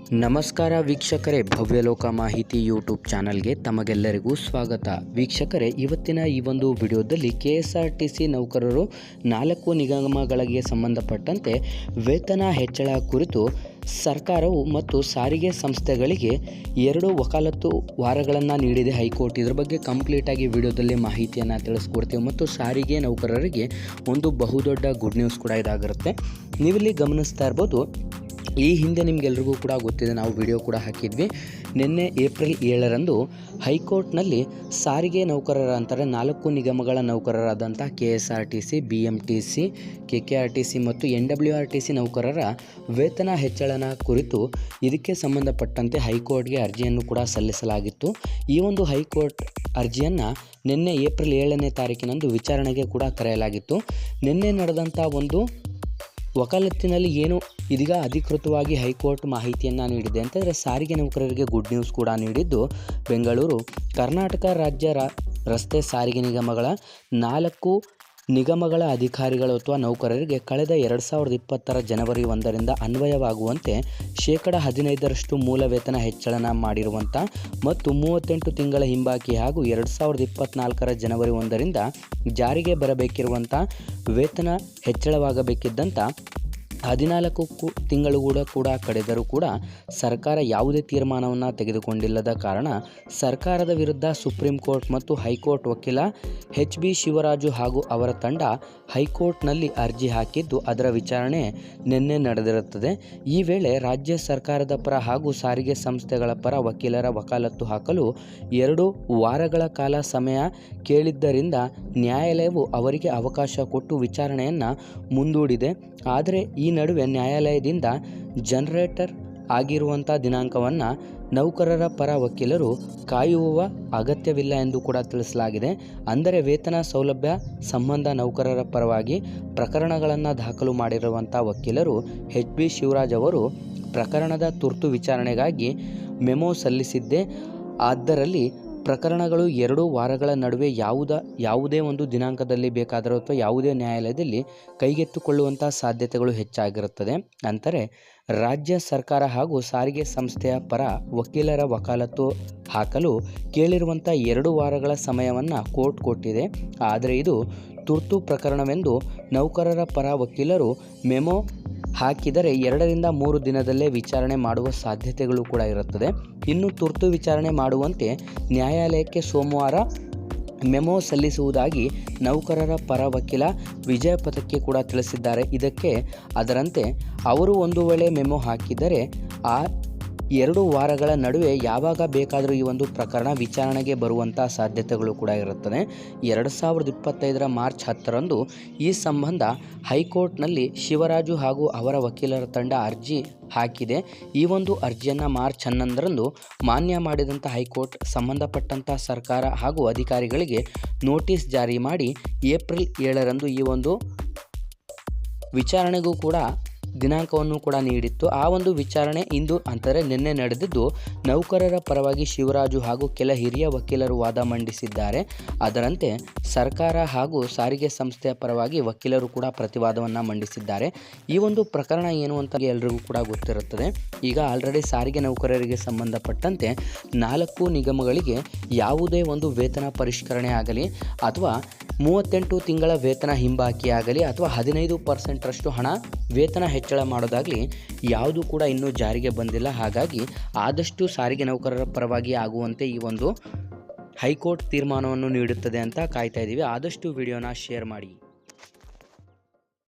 ನಮಸ್ಕಾರ ವೀಕ್ಷಕರೇ, ಭವ್ಯಲೋಕ ಮಾಹಿತಿ ಯೂಟ್ಯೂಬ್ ಚಾನಲ್ಗೆ ತಮಗೆಲ್ಲರಿಗೂ ಸ್ವಾಗತ. ವೀಕ್ಷಕರೇ, ಇವತ್ತಿನ ಈ ಒಂದು ವಿಡಿಯೋದಲ್ಲಿ KSRTC ನೌಕರರು 4 ನಿಗಮಗಳಿಗೆ ಸಂಬಂಧಪಟ್ಟಂತೆ ವೇತನ ಹೆಚ್ಚಳ ಕುರಿತು ಸರ್ಕಾರವು ಮತ್ತು ಸಾರಿಗೆ ಸಂಸ್ಥೆಗಳಿಗೆ 2 ವಕಾಲತ್ತು ವಾರಗಳನ್ನು ನೀಡಿದೆ ಹೈಕೋರ್ಟ್. ಇದರ ಬಗ್ಗೆ ಕಂಪ್ಲೀಟಾಗಿ ವಿಡಿಯೋದಲ್ಲಿ ಮಾಹಿತಿಯನ್ನು ತಿಳಿಸ್ಕೊಡ್ತೀವಿ ಮತ್ತು ಸಾರಿಗೆ ನೌಕರರಿಗೆ ಒಂದು ಬಹುದೊಡ್ಡ ಗುಡ್ ನ್ಯೂಸ್ ಕೂಡ ಇದಾಗಿರುತ್ತೆ. ನೀವಿಲ್ಲಿ ಗಮನಿಸ್ತಾ ಇರ್ಬೋದು, ಈ ಹಿಂದೆ ನಿಮಗೆಲ್ರಿಗೂ ಕೂಡ ಗೊತ್ತಿದೆ, ನಾವು ವಿಡಿಯೋ ಕೂಡ ಹಾಕಿದ್ವಿ. ನಿನ್ನೆ ಏಪ್ರಿಲ್ 7ರಂದು ಹೈಕೋರ್ಟ್ನಲ್ಲಿ ಸಾರಿಗೆ ನೌಕರರ ಅಂತಾರೆ 4 ನಿಗಮಗಳ ನೌಕರರಾದಂಥ KSRTC, BMTC, KKRTC ಮತ್ತು NWRTC ನೌಕರರ ವೇತನ ಹೆಚ್ಚಳನ ಕುರಿತು ಇದಕ್ಕೆ ಸಂಬಂಧಪಟ್ಟಂತೆ ಹೈಕೋರ್ಟ್ಗೆ ಅರ್ಜಿಯನ್ನು ಕೂಡ ಸಲ್ಲಿಸಲಾಗಿತ್ತು. ಈ ಒಂದು ಹೈಕೋರ್ಟ್ ಅರ್ಜಿಯನ್ನು ನಿನ್ನೆ ಏಪ್ರಿಲ್ 7ನೇ ತಾರೀಕಿನಂದು ವಿಚಾರಣೆಗೆ ಕೂಡ ಕರೆಯಲಾಗಿತ್ತು. ನಿನ್ನೆ ನಡೆದಂಥ ಒಂದು ವಕಾಲತ್ತಿನಲ್ಲಿ ಏನು ಇದೀಗ ಅಧಿಕೃತವಾಗಿ ಹೈಕೋರ್ಟ್ ಮಾಹಿತಿಯನ್ನು ನೀಡಿದೆ ಅಂತಂದರೆ, ಸಾರಿಗೆ ನೌಕರರಿಗೆ ಗುಡ್ ನ್ಯೂಸ್ ಕೂಡ ನೀಡಿದ್ದು, ಬೆಂಗಳೂರು ಕರ್ನಾಟಕ ರಾಜ್ಯ ರಸ್ತೆ ಸಾರಿಗೆ ನಿಗಮಗಳ 4 ನಿಗಮಗಳ ಅಧಿಕಾರಿಗಳು ಅಥವಾ ನೌಕರರಿಗೆ ಕಳೆದ 2020 ಜನವರಿ 1ರಿಂದ ಅನ್ವಯವಾಗುವಂತೆ 15% ಮೂಲ ವೇತನ ಹೆಚ್ಚಳನ ಮಾಡಿರುವಂಥ ಮತ್ತು 38 ತಿಂಗಳ ಹಿಂಬಾಕಿ ಹಾಗೂ 2024 ಜನವರಿ 1ರಿಂದ ಜಾರಿಗೆ ಬರಬೇಕಿರುವಂಥ ವೇತನ ಹೆಚ್ಚಳವಾಗಬೇಕಿದ್ದಂಥ 14 ತಿಂಗಳು ಕೂಡ ಕಳೆದರೂ ಕೂಡ ಸರ್ಕಾರ ಯಾವುದೇ ತೀರ್ಮಾನವನ್ನು ತೆಗೆದುಕೊಂಡಿಲ್ಲದ ಕಾರಣ ಸರ್ಕಾರದ ವಿರುದ್ಧ ಸುಪ್ರೀಂ ಕೋರ್ಟ್ ಮತ್ತು ಹೈಕೋರ್ಟ್ ವಕೀಲ HB ಶಿವರಾಜು ಹಾಗೂ ಅವರ ತಂಡ ಹೈಕೋರ್ಟ್ನಲ್ಲಿ ಅರ್ಜಿ ಹಾಕಿದ್ದು, ಅದರ ವಿಚಾರಣೆ ನಿನ್ನೆ ನಡೆದಿರುತ್ತದೆ. ಈ ವೇಳೆ ರಾಜ್ಯ ಸರ್ಕಾರದ ಪರ ಹಾಗೂ ಸಾರಿಗೆ ಸಂಸ್ಥೆಗಳ ಪರ ವಕೀಲರ ವಕಾಲತ್ತು ಹಾಕಲು 2 ವಾರಗಳ ಕಾಲ ಸಮಯ ಕೇಳಿದ್ದರಿಂದ ನ್ಯಾಯಾಲಯವು ಅವರಿಗೆ ಅವಕಾಶ ಕೊಟ್ಟು ವಿಚಾರಣೆಯನ್ನು ಮುಂದೂಡಿದೆ. ಆದರೆ ಈ ನಡುವೆ ನ್ಯಾಯಾಲಯದಿಂದ ಜನರೇಟರ್ ಆಗಿರುವಂಥ ದಿನಾಂಕವನ್ನು ನೌಕರರ ಪರ ವಕೀಲರು ಕಾಯುವ ಅಗತ್ಯವಿಲ್ಲ ಎಂದು ಕೂಡ ತಿಳಿಸಲಾಗಿದೆ. ಅಂದರೆ ವೇತನ ಸೌಲಭ್ಯ ಸಂಬಂಧ ನೌಕರರ ಪರವಾಗಿ ಪ್ರಕರಣಗಳನ್ನು ದಾಖಲು ಮಾಡಿರುವಂಥ ವಕೀಲರು HB ಶಿವರಾಜ್ ಅವರು ಪ್ರಕರಣದ ತುರ್ತು ವಿಚಾರಣೆಗಾಗಿ ಮೆಮೊ ಸಲ್ಲಿಸಿದ್ದೆ. ಅದರಲ್ಲಿ ಪ್ರಕರಣಗಳು 2 ವಾರಗಳ ನಡುವೆ ಯಾವುದೇ ಒಂದು ದಿನಾಂಕದಲ್ಲಿ ಬೇಕಾದರೂ ಅಥವಾ ಯಾವುದೇ ನ್ಯಾಯಾಲಯದಲ್ಲಿ ಕೈಗೆತ್ತಿಕೊಳ್ಳುವಂಥ ಸಾಧ್ಯತೆಗಳು ಹೆಚ್ಚಾಗಿರುತ್ತದೆ. ಅಂತಾರೆ ರಾಜ್ಯ ಸರ್ಕಾರ ಹಾಗೂ ಸಾರಿಗೆ ಸಂಸ್ಥೆಯ ಪರ ವಕೀಲರ ವಕಾಲತ್ತು ಹಾಕಲು ಕೇಳಿರುವಂಥ 2 ವಾರಗಳ ಸಮಯವನ್ನು ಕೋರ್ಟ್ ಕೊಟ್ಟಿದೆ. ಆದರೆ ಇದು ತುರ್ತು ಪ್ರಕರಣವೆಂದು ನೌಕರರ ಪರ ವಕೀಲರು ಮೆಮೊ ಹಾಕಿದರೆ 2 ರಿಂದ 3 ದಿನದಲ್ಲೇ ವಿಚಾರಣೆ ಮಾಡುವ ಸಾಧ್ಯತೆಗಳು ಕೂಡ ಇರುತ್ತದೆ. ಇನ್ನು ತುರ್ತು ವಿಚಾರಣೆ ಮಾಡುವಂತೆ ನ್ಯಾಯಾಲಯಕ್ಕೆ ಸೋಮವಾರ ಮೆಮೊ ಸಲ್ಲಿಸುವುದಾಗಿ ನೌಕರರ ಪರ ವಕೀಲ ವಿಜಯ ಪಥಕ್ಕೆ ಕೂಡ ತಿಳಿಸಿದ್ದಾರೆ. ಅದರಂತೆ ಅವರು ಒಂದು ವೇಳೆ ಮೆಮೊ ಹಾಕಿದರೆ ಆ 2 ವಾರಗಳ ನಡುವೆ ಯಾವಾಗ ಬೇಕಾದರೂ ಈ ಒಂದು ಪ್ರಕರಣ ವಿಚಾರಣೆಗೆ ಬರುವಂಥ ಸಾಧ್ಯತೆಗಳು ಕೂಡ ಇರುತ್ತದೆ. 2025 ಮಾರ್ಚ್ 10ರಂದು ಈ ಸಂಬಂಧ ಹೈಕೋರ್ಟ್ನಲ್ಲಿ ಶಿವರಾಜು ಹಾಗೂ ಅವರ ವಕೀಲರ ತಂಡ ಅರ್ಜಿ ಹಾಕಿದೆ. ಈ ಒಂದು ಅರ್ಜಿಯನ್ನು ಮಾರ್ಚ್ 11ರಂದು ಮಾನ್ಯ ಮಾಡಿದಂಥ ಹೈಕೋರ್ಟ್ ಸಂಬಂಧಪಟ್ಟಂಥ ಸರ್ಕಾರ ಹಾಗೂ ಅಧಿಕಾರಿಗಳಿಗೆ ನೋಟಿಸ್ ಜಾರಿ ಮಾಡಿ ಏಪ್ರಿಲ್ 7ರಂದು ಈ ಒಂದು ವಿಚಾರಣೆಗೂ ಕೂಡ ದಿನಾಂಕವನ್ನು ಕೂಡ ನೀಡಿತ್ತು. ಆ ಒಂದು ವಿಚಾರಣೆ ಇಂದು ಅಂದರೆ ನಿನ್ನೆ ನಡೆದಿದ್ದು, ನೌಕರರ ಪರವಾಗಿ ಶಿವರಾಜು ಹಾಗೂ ಕೆಲ ಹಿರಿಯ ವಕೀಲರು ವಾದ ಮಂಡಿಸಿದ್ದಾರೆ. ಅದರಂತೆ ಸರ್ಕಾರ ಹಾಗೂ ಸಾರಿಗೆ ಸಂಸ್ಥೆಯ ಪರವಾಗಿ ವಕೀಲರು ಕೂಡ ಪ್ರತಿವಾದವನ್ನು ಮಂಡಿಸಿದ್ದಾರೆ. ಈ ಒಂದು ಪ್ರಕರಣ ಏನು ಅಂತ ಎಲ್ರಿಗೂ ಕೂಡ ಗೊತ್ತಿರುತ್ತದೆ. ಈಗ ಆಲ್ರೆಡಿ ಸಾರಿಗೆ ನೌಕರರಿಗೆ ಸಂಬಂಧಪಟ್ಟಂತೆ 4 ನಿಗಮಗಳಿಗೆ ಯಾವುದೇ ಒಂದು ವೇತನ ಪರಿಷ್ಕರಣೆ ಆಗಲಿ ಅಥವಾ 38 ತಿಂಗಳ ವೇತನ ಹಿಂಬಾಕಿ ಆಗಲಿ ಅಥವಾ 15% ಹಣ ವೇತನ ಹೆಚ್ಚಳ ಮಾಡೋದಾಗಲಿ ಯಾವುದು ಕೂಡ ಇನ್ನೂ ಜಾರಿಗೆ ಬಂದಿಲ್ಲ. ಹಾಗಾಗಿ ಆದಷ್ಟು ಸಾರಿಗೆ ನೌಕರರ ಪರವಾಗಿ ಆಗುವಂತೆ ಈ ಒಂದು ಹೈಕೋರ್ಟ್ ತೀರ್ಮಾನವನ್ನು ನೀಡುತ್ತದೆ ಅಂತ ಕಾಯ್ತಾ ಇದ್ದೀವಿ. ಆದಷ್ಟು ವಿಡಿಯೋನ ಶೇರ್ ಮಾಡಿ.